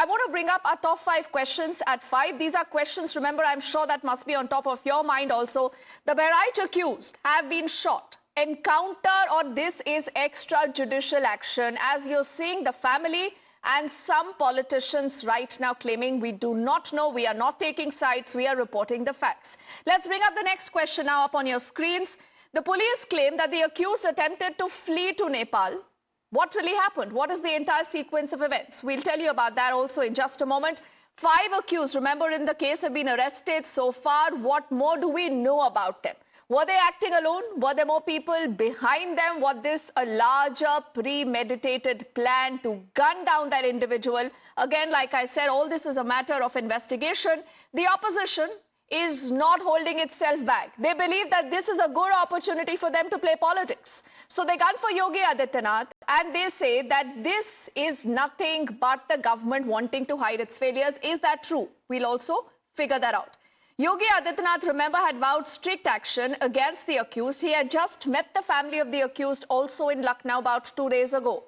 want to bring up our top 5 questions at 5. These are questions, remember, I'm sure that must be on top of your mind also. The Bahraich accused have been shot. Encounter or this is extrajudicial action? As you're seeing, the family and some politicians right now claiming we do not know, we are not taking sides, we are reporting the facts. Let's bring up the next question now up on your screens. The police claim that the accused attempted to flee to Nepal. What really happened? What is the entire sequence of events? We'll tell you about that also in just a moment. 5 accused, remember, in the case have been arrested so far. What more do we know about them? Were they acting alone? Were there more people behind them? Was this a larger premeditated plan to gun down that individual? Again, like I said, all this is a matter of investigation. The opposition is not holding itself back. They believe that this is a good opportunity for them to play politics. So they gun for Yogi Adityanath and they say that this is nothing but the government wanting to hide its failures. Is that true? We'll also figure that out. Yogi Adityanath, remember, had vowed strict action against the accused. He had just met the family of the accused also in Lucknow about 2 days ago.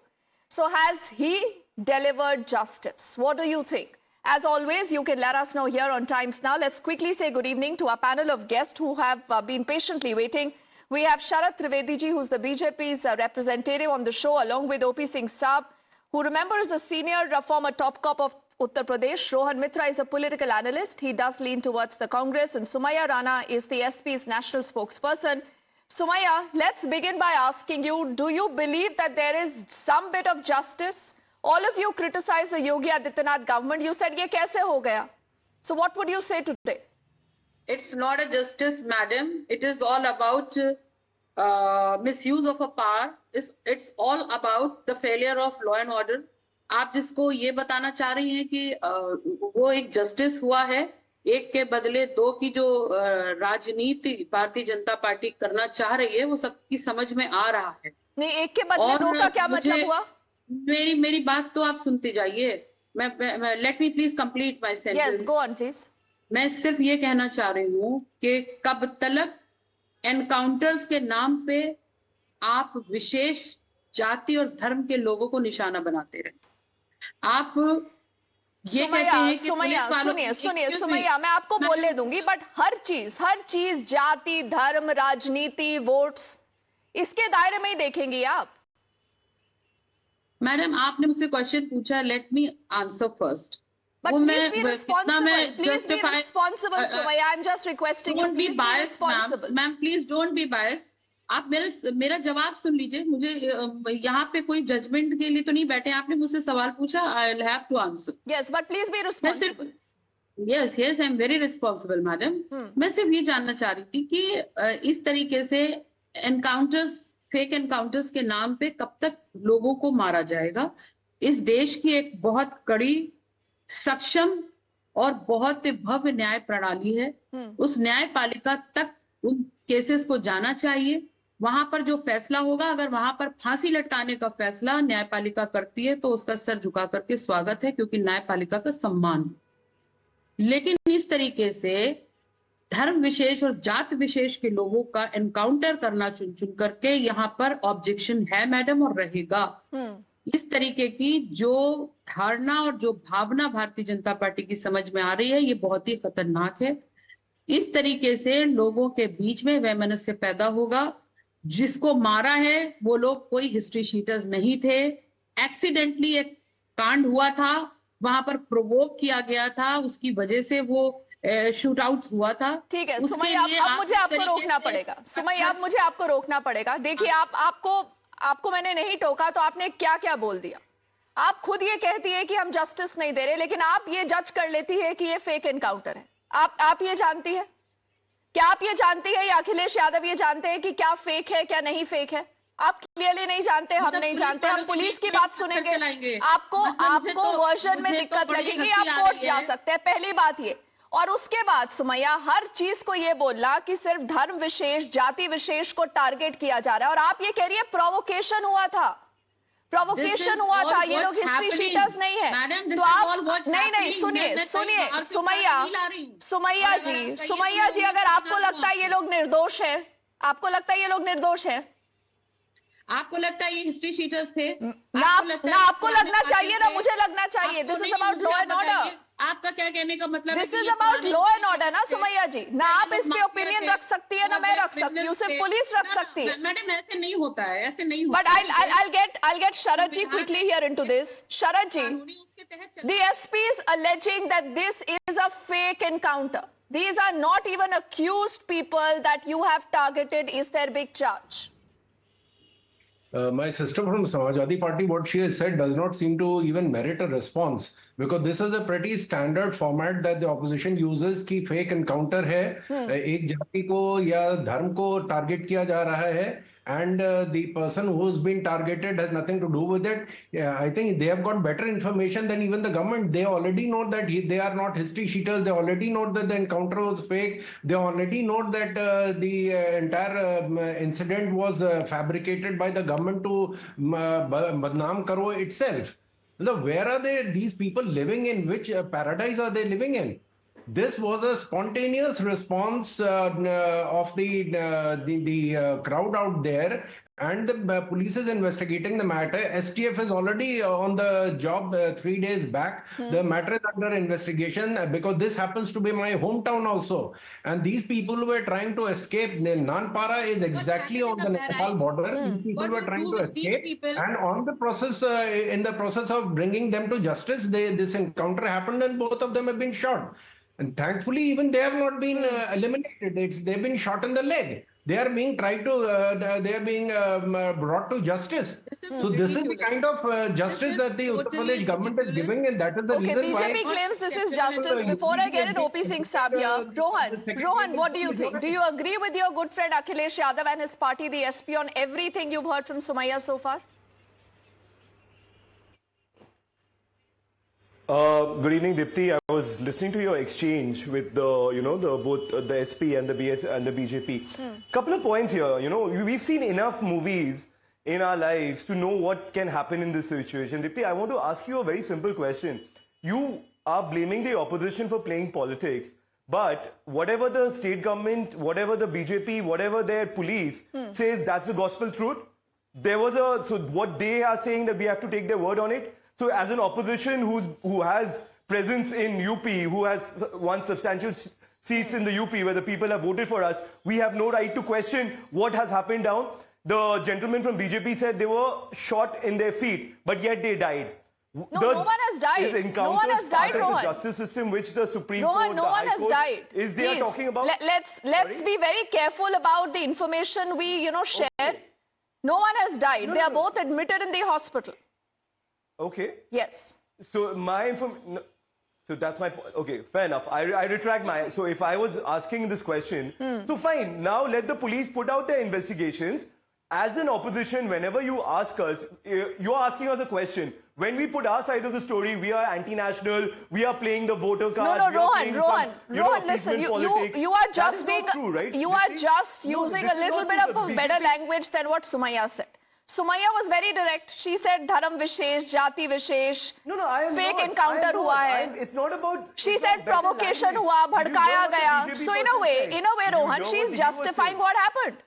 So has he delivered justice? What do you think? As always, you can let us know here on Times Now. Let's quickly say good evening to our panel of guests who have been patiently waiting. We have Sharat Trivedi ji, who's the BJP's representative on the show, along with OP Singh Saab, who, remember, is a senior former top cop of Uttar Pradesh. Rohan Mitra is a political analyst. He does lean towards the Congress. And Sumaya Rana is the SP's national spokesperson. Sumaya, let's begin by asking you, do you believe that there is some bit of justice? All of you criticize the Yogi Adityanath government. You said, ye kaise ho gaya? So what would you say today? It's not a justice, madam. It is all about misuse of a power. It's all about the failure of law and order. आप जिसको ये बताना चाह रही हैं कि वो एक जस्टिस हुआ है, एक के बदले दो की जो राजनीति भारतीय जनता पार्टी करना चाह रही है, वो सबकी समझ में आ रहा है. नहीं, एक के बदले दो का क्या मतलब हुआ? मेरी बात तो आप सुनते जाइए. मैं let me please complete my sentence. Yes, go on please. मैं सिर्फ ये कहना चाह रही हूँ कि कब तक एनकाउंटर्स के नाम पे आप विशेष जाति और धर्म के लोगों को निशाना बनाते रहे. आप ये कहते हैं कि सुनिए सुमैया, मैं आपको बोलने दूंगी, बट हर चीज जाति, धर्म, राजनीति, वोट्स, इसके दायरे में ही देखेंगी आप. मैडम, आपने मुझसे क्वेश्चन पूछा, let me answer first. But please be responsible. Please be responsible, Sumaya. I'm just requesting you. Please be responsible. Ma'am, please don't be biased. आप मेरा जवाब सुन लीजिए. मुझे यहाँ पे कोई जजमेंट के लिए तो नहीं बैठे. आपने मुझसे सवाल पूछा, I'll have to answer. Yes, but please be responsible. Yes, I'm very responsible, madam. मैं सिर्फ ये जानना चाह रही थी कि इस तरीके से एनकाउंटर्स, फेक एनकाउंटर्स के नाम पे कब तक लोगों को मारा जाएगा. इस देश की एक बहुत कड़ी, सक्षम और बहुत भव्य न्याय प्रणाली है. उस न्यायपालिका तक उन केसेस को जाना चाहिए. वहां पर जो फैसला होगा, अगर वहां पर फांसी लटकाने का फैसला न्यायपालिका करती है तो उसका सर झुका करके स्वागत है, क्योंकि न्यायपालिका का सम्मान है. लेकिन इस तरीके से धर्म विशेष और जात विशेष के लोगों का एनकाउंटर करना चुन चुन करके यहाँ पर ऑब्जेक्शन है, मैडम, और रहेगा. इस तरीके की जो धारणा और जो भावना भारतीय जनता पार्टी की समझ में आ रही है, ये बहुत ही खतरनाक है. इस तरीके से लोगों के बीच में वैमनस्य पैदा होगा. जिसको मारा है वो लोग कोई हिस्ट्री शीटर्स नहीं थे. एक्सीडेंटली एक कांड हुआ था, वहां पर प्रोवोक किया गया था, उसकी वजह से वो शूट आउट हुआ था. ठीक है सुमैया, अब मुझे आपको रोकना पड़ेगा. सुमैया, अब मुझे आपको रोकना पड़ेगा. देखिए, आपको मैंने नहीं टोका तो आपने क्या क्या बोल दिया. आप खुद ये कहती है कि हम जस्टिस नहीं दे रहे, लेकिन आप ये जज कर लेती है कि ये फेक एनकाउंटर है. आप ये जानती है? क्या आप ये जानती है या अखिलेश यादव ये जानते हैं कि क्या फेक है क्या नहीं फेक है? आप क्लियरली नहीं जानते, हम नहीं जानते. हम पुलिस की बात सुनेंगे. आपको वर्जन में दिक्कत लगेगी, आप कोर्ट जा सकते हैं. पहली बात ये. और उसके बाद सुमैया, हर चीज को ये बोलना कि सिर्फ धर्म विशेष, जाति विशेष को टारगेट किया जा रहा है. और आप ये कह रही है प्रोवोकेशन हुआ था. प्रोवोकेशन हुआ था, ये लोग हिस्ट्री शीटर्स नहीं है. तो आप नहीं सुनिए सुमैया जी, अगर आपको लगता है ये लोग निर्दोष है, आपको लगता है ये लोग निर्दोष है? आपको लगता है ये हिस्ट्री शीटर्स थे? ना आपको लगना चाहिए ना मुझे लगना चाहिए. This is about law and order. आपका क्या कहने का मतलब है? This is about law and order ना सुमैया जी. ना आप इस पे ओपिनियन रख सकती है ना मैं रख सकती हूँ. सिर्फ पुलिस रख सकती है. मैडम ऐसे नहीं होता है, ऐसे नहीं होता. But I'll get Sharad ji quickly here into this. Sharad ji, the SP is alleging that this is a fake encounter. These are not even accused people that you have targeted. Is their big charge? My sister from Samajwadi Party, what she has said does not seem to even merit a response, because this is a pretty standard format that the opposition uses कि fake encounter है, एक जाति को या धर्म को target किया जा रहा है, and the person who's been targeted has nothing to do with it. I think they have got better information than even the government. They already know that they are not history sheeters. They already know that the encounter was fake. They already know that the entire incident was fabricated by the government to badnaam karo itself. So where are these people living in? Which paradise are they living in? This was a spontaneous response of the crowd out there, and the police is investigating the matter. STF is already on the job 3 days back. The matter is under investigation because this happens to be my hometown also. And these people who were trying to escape, Nanpara is exactly on the Nepal border. These people were trying to escape, and on the process, in the process of bringing them to justice, this encounter happened, and both of them have been shot. And thankfully, even they have not been eliminated. They've been shot in the leg. They are being tried to, they are being brought to justice. So this is the kind of justice that the Uttar Pradesh government is giving, and that is the reason why. BJP claims this is justice. Before I get an OP Singh Saab here, Rohan, what do you think? Do you agree with your good friend Akhilesh Yadav and his party, the SP, on everything you've heard from Sumaiya so far? Good evening, Dipti. I was listening to your exchange with both the SP and the BJP. Couple of points here. We've seen enough movies in our lives to know what can happen in this situation. Dipti, I want to ask you a very simple question. You are blaming the opposition for playing politics, but whatever the state government, whatever the BJP, whatever their police says, that's the gospel truth. So what they are saying, that we have to take their word on it. So as an opposition who has presence in UP, who has won substantial seats in the UP where the people have voted for us, we have no right to question what has happened down. The gentleman from BJP said they were shot in their feet, but yet they died. No one has died. No one has died, Rohan. The justice system which the Supreme Rohan, Court, no the one High has Court, died. is they are talking about. Let's be very careful about the information we share. Okay. No one has died. They are both admitted in the hospital. Okay. Yes. So so that's my point. Okay, fair enough. I retract my. So if I was asking this question, so fine. Now let the police put out their investigations. As an opposition, whenever you ask us, you're asking us a question. When we put our side of the story, we are anti-national. We are playing the voter card. Rohan, listen. You are just being. True, right? You are just using a little bit of a better language than what Sumaiya said. Sumaiya was very direct. She said dharam vishesh, jati vishesh, fake encounter hua hai. It's not about. She said provocation hua, bhadkaya gaya. So in a way, Rohan, she is justifying what happened.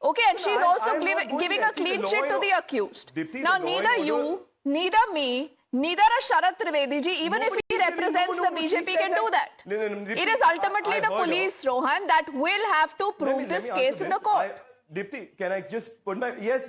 Okay, and she's also giving a clean sheet to the accused. Now neither you, neither me, neither a Sharad Trivedi ji, even if he represents the BJP, can do that. It is ultimately the police, Rohan, that will have to prove this case in the court. Dipti, can I just put my... Yes,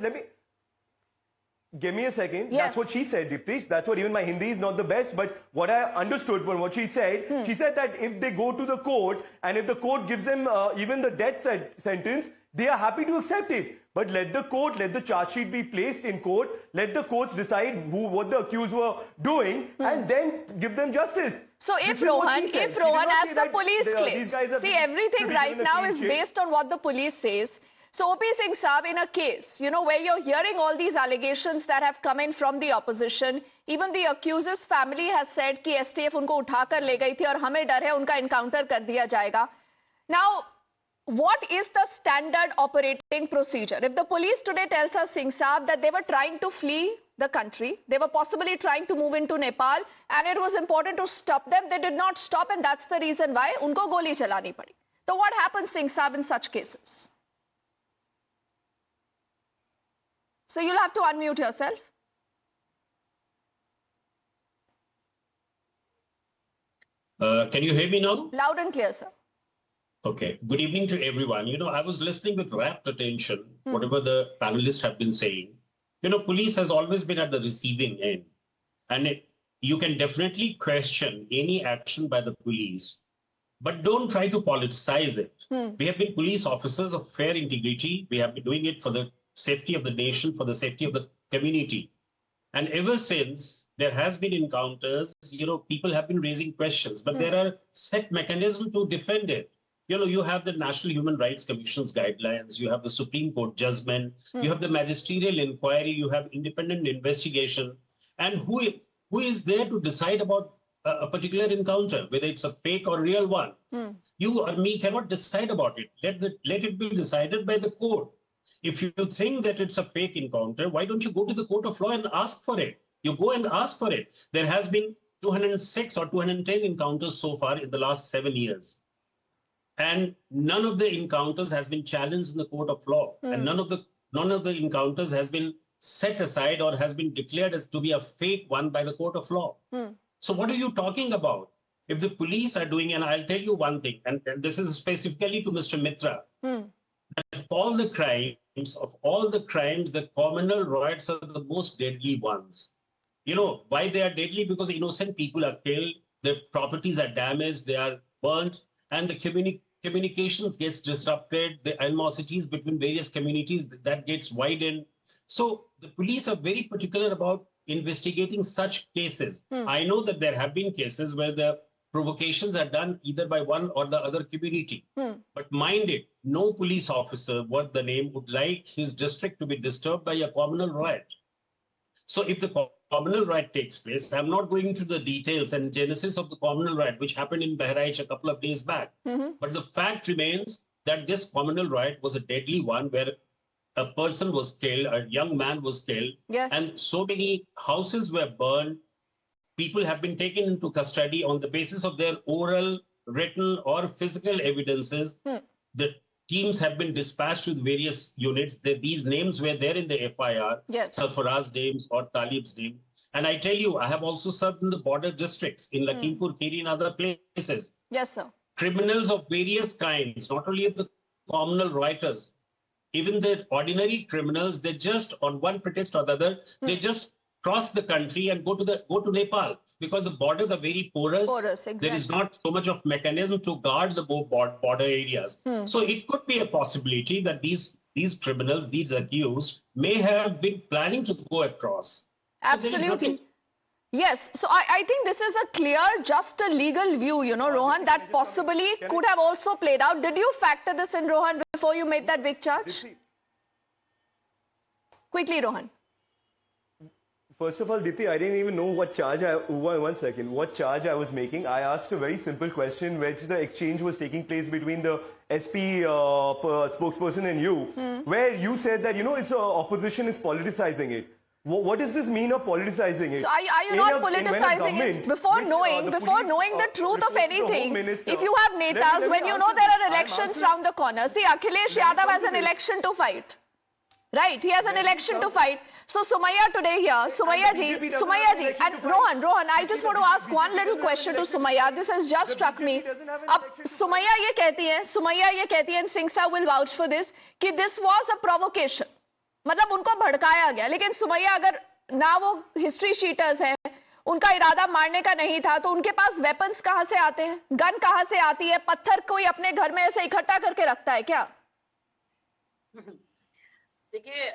give me a second. Yes. That's what she said, Dipti. That's what even my Hindi is not the best. But what I understood from what she said, she said that if they go to the court and if the court gives them even the death sentence, they are happy to accept it. But let the charge sheet be placed in court. Let the courts decide what the accused were doing and then give them justice. So if Rohan, as the police claims, see, everything right now is based on what the police says. So OP Singh Saab, in a case, where you're hearing all these allegations that have come in from the opposition, even the accuser's family has said कि STF उनको उठाकर ले गई थी और हमें डर है उनका encounter कर दिया जाएगा. Now, what is the standard operating procedure? If the police today tells us, Singh Saab, that they were trying to flee the country, they were possibly trying to move into Nepal, and it was important to stop them, they did not stop, and that's the reason why उनको गोली चलानी पड़ी. So what happens, Singh Saab, in such cases? So you'll have to unmute yourself. Can you hear me now? Loud and clear, sir. Okay. Good evening to everyone. I was listening with rapt attention, whatever the panelists have been saying. Police has always been at the receiving end. And you can definitely question any action by the police, but don't try to politicize it. We have been police officers of fair integrity. We have been doing it for the safety of the nation, for the safety of the community. And ever since there has been encounters, people have been raising questions, but there are set mechanisms to defend it. You have the National Human Rights Commission's guidelines, you have the Supreme Court judgment, you have the magisterial inquiry, you have independent investigation. And who is there to decide about a particular encounter, whether it's a fake or real one? You or me cannot decide about it. Let it be decided by the court. If you think that it's a fake encounter, why don't you go to the court of law and ask for it? You go and ask for it. There has been 206 or 210 encounters so far in the last 7 years. And none of the encounters has been challenged in the court of law. And none of the encounters has been set aside or has been declared as to be a fake one by the court of law. So what are you talking about? If the police are doing, and I'll tell you one thing, and this is specifically to Mr. Mitra, that of all the crimes, the communal riots are the most deadly ones. Why they are deadly? Because innocent people are killed, their properties are damaged, they are burnt, and the communications gets disrupted, the animosities between various communities, that gets widened. So the police are very particular about investigating such cases. I know that there have been cases where the provocations are done either by one or the other community. But mind it, no police officer, worth the name, would like his district to be disturbed by a communal riot. So if the communal riot takes place, I'm not going into the details and genesis of the communal riot, which happened in Bahraich a couple of days back. But the fact remains that this communal riot was a deadly one where a person was killed, a young man was killed, and so many houses were burned. People have been taken into custody on the basis of their oral, written, or physical evidences. The teams have been dispatched to the various units. These names were there in the FIR, sarfaraz names or talib's name. And I tell you, I have also served in the border districts in Lakhimpur, Kheri and other places. Yes, sir. Criminals of various kinds, not only the communal rioters, even the ordinary criminals, they just, on one pretext or the other, they just cross the country and go to Nepal, because the borders are very porous. Exactly. There is not so much of mechanism to guard the border areas. So it could be a possibility that these criminals, these accused, may have been planning to go across. Absolutely. Yes. So I think this is a clear, just a legal view, Rohan, that possibly could have also played out. Did you factor this in, Rohan, before you made that big charge? Quickly, Rohan. First of all, Diti, I didn't even know what charge what charge I was making. I asked a very simple question, which the exchange was taking place between the SP spokesperson and you, where you said that, it's opposition is politicizing it. What does this mean of politicizing it? So are you not politicizing it? Before knowing the truth of anything, if you have netas, when you know there are elections round the corner, see, Akhilesh Yadav has an election to fight. Right, he has an election to fight. So Sumaya today here, Sumaya ji, and Rohan, I just want to ask one little question to Sumaya. This has just struck me. Sumaya ye kehti hai, and Singh Saab will vouch for this, कि this was a provocation. मतलब उनको भड़काया गया, लेकिन सुमैया अगर ना वो history sheeters हैं, उनका इरादा मारने का नहीं था, तो उनके पास वेपन्स कहां से आते हैं, गन कहां से आती है, पत्थर कोई अपने घर में ऐसे इकट्ठा करके रखता है क्या? देखिए,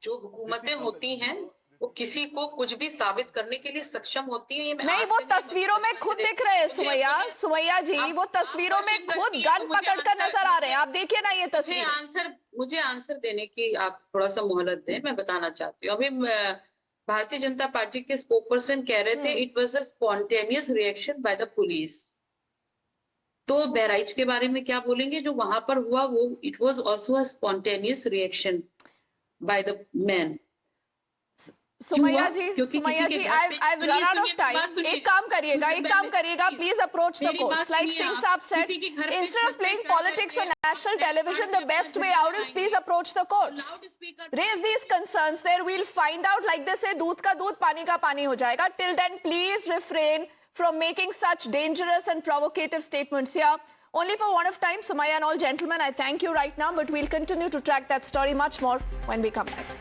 जो हुकूमतें होती हैं वो किसी को कुछ भी साबित करने के लिए सक्षम होती है। नहीं, वो तस्वीरों में खुद दिख रहे हैं सुमैया जी, वो तस्वीरों में खुद गन पकड़कर नजर आ रहे हैं। आप देखिए ना ये तस्वीर। मुझे आंसर देने की आप थोड़ा सा मोहलत दें, मैं बताना चाहती हूँ। अभी भारतीय जनता पार्टी के स्पोकपर्सन कह रहे थे it was a spontaneous reaction by the police. तो बहराइच के बारे में क्या बोलेंगे? जो वहां पर हुआ वो it was also a spontaneous reaction by the man. Sumaiya ji, क्योंकि I've run out of time. एक काम करिएगा, please approach the courts. Like Singh Saab said, instead of playing politics on national television, the best way out is please approach the courts. Raise these concerns there. We'll find out. Like they say, दूध का दूध, पानी का पानी हो जाएगा. Till then, please refrain from making such dangerous and provocative statements here. Only for want of time, Sumaya and all gentlemen, I thank you right now, but we'll continue to track that story much more when we come back.